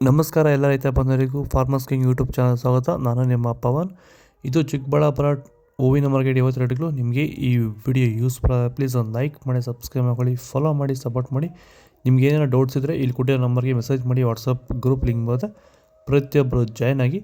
ನಮಸ್ಕಾರ ಎಲ್ಲ ರೈತ ಬಂಧುಗಳಿಗೂ ಫಾರ್ಮರ್ಸ್ ಕಿಂಗ್ ಯೂಟ್ಯೂಬ್ ಚಾನಲ್ ಸ್ವಾಗತ. ನಾನು ನಿಮ್ಮ ಪವನ್. ಇದು ಚಿಕ್ಕಬಳ್ಳಾಪುರ ಹೂವಿನ ಮಾರ್ಕೆಟ್ 50 ರೇಟ್ಗಳು. ನಿಮಗೆ ಈ ವಿಡಿಯೋ ಯೂಸ್ಫುಲ್ ಆದರೆ ಪ್ಲೀಸ್ ಒಂದು ಲೈಕ್ ಮಾಡಿ, ಸಬ್ಸ್ಕ್ರೈಬ್ ಮಾಡ್ಕೊಳ್ಳಿ, ಫಾಲೋ ಮಾಡಿ, ಸಪೋರ್ಟ್ ಮಾಡಿ. ನಿಮ್ಗೆ ಏನಾದ್ರು ಡೌಟ್ಸ್ ಇದ್ದರೆ ಇಲ್ಲಿ ಕೊಟ್ಟಿರೋ ನಂಬರ್ಗೆ ಮೆಸೇಜ್ ಮಾಡಿ. ವಾಟ್ಸಪ್ ಗ್ರೂಪ್ ಲಿಂಕ್ ಬರುತ್ತೆ, ಪ್ರತಿಯೊಬ್ಬರು ಜಾಯ್ನ್ ಆಗಿ.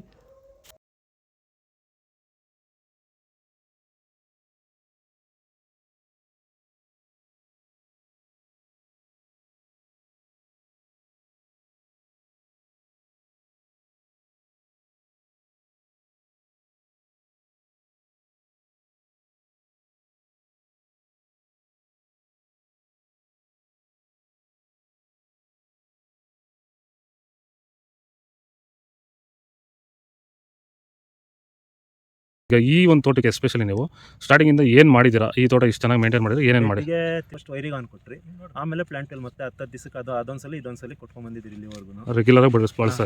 ಈಗ ಈ ಒಂದು ತೋಟಕ್ಕೆ ಎಸ್ಪೆಷಲಿ ನೀವು ಸ್ಟಾರ್ಟಿಂಗಿಂದ ಏನು ಮಾಡಿದ್ದೀರಾ? ಈ ತೋಟ ಇಷ್ಟು ಚೆನ್ನಾಗಿ ಮೇಂಟೈನ್ ಮಾಡಿದ್ರೆ ಏನೇನು ಮಾಡಿ? ಫಸ್ಟ್ ವೈರಿಗೆ ಕೊಟ್ರಿ, ಆಮೇಲೆ ಪ್ಲಾಂಟ್ ಮತ್ತೆ 10 ದಿವಸಕ್ಕೆ ಅದೊಂದ್ಸಲಿ ಇದೊಂದ್ಸಲಿ ಕೊಟ್ಕೊಂಡ್ ಬಂದಿದ್ದೀರಿ ಇಲ್ಲಿವರೆಗೂ. ರೆಗ್ಯುಲರ್ ಆಗಿ ಬಳಸ್ತಾ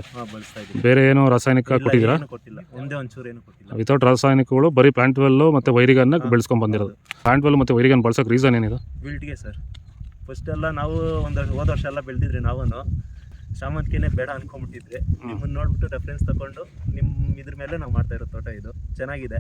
ಇದ್ದೀವಿ. ಬೇರೆ ಏನೋ ರಾಸಾಯನಿಕ ಕೊಟ್ಟಿದ್ದೀರಾ? ಕೊಟ್ಟಿಲ್ಲ, ಒಂದೇ ಒಂಚೂರು ಏನು ಕೊಟ್ಟಿಲ್ಲ. ವಿತೌಟ್ ರಾಸಾಯನಿಕಗಳು ಬರೀ ಪ್ಲಾಂಟ್ ವೆಲ್ಲು ಮತ್ತು ವೈರಿಗನ್ನ ಬೆಳೆಸ್ಕೊಂಡು ಬಂದಿರೋದು. ಪ್ಲಾಂಟ್ ವೆಲ್ ಮತ್ತು ವೈರಿಗನ್ ಬಳಸೋಕೆ ರೀಸನ್ ಏನಿದೆ? ವಿಲ್ಟ್ಗೆ ಸರ್. ಫಸ್ಟ್ ಎಲ್ಲ ನಾವು ಹೋದ ವರ್ಷ ಎಲ್ಲ ಬೆಳೆದಿದ್ರಿ. ನಾವು ಶಾಮಂತಿಗೆನೇ ಬೇಡ ಅನ್ಕೊಂಡ್ಬಿಟ್ಟಿದ್ರಿ. ನಿಮ್ಮನ್ನ ನೋಡ್ಬಿಟ್ಟು ರೆಫರೆನ್ಸ್ ತಗೊಂಡು ನಿಮ್ಮ ಇದ್ರ ಮೇಲೆ ನಾವು ಮಾಡ್ತಾ ಇರೋ ತೋಟ ಇದು ಚೆನ್ನಾಗಿದೆ.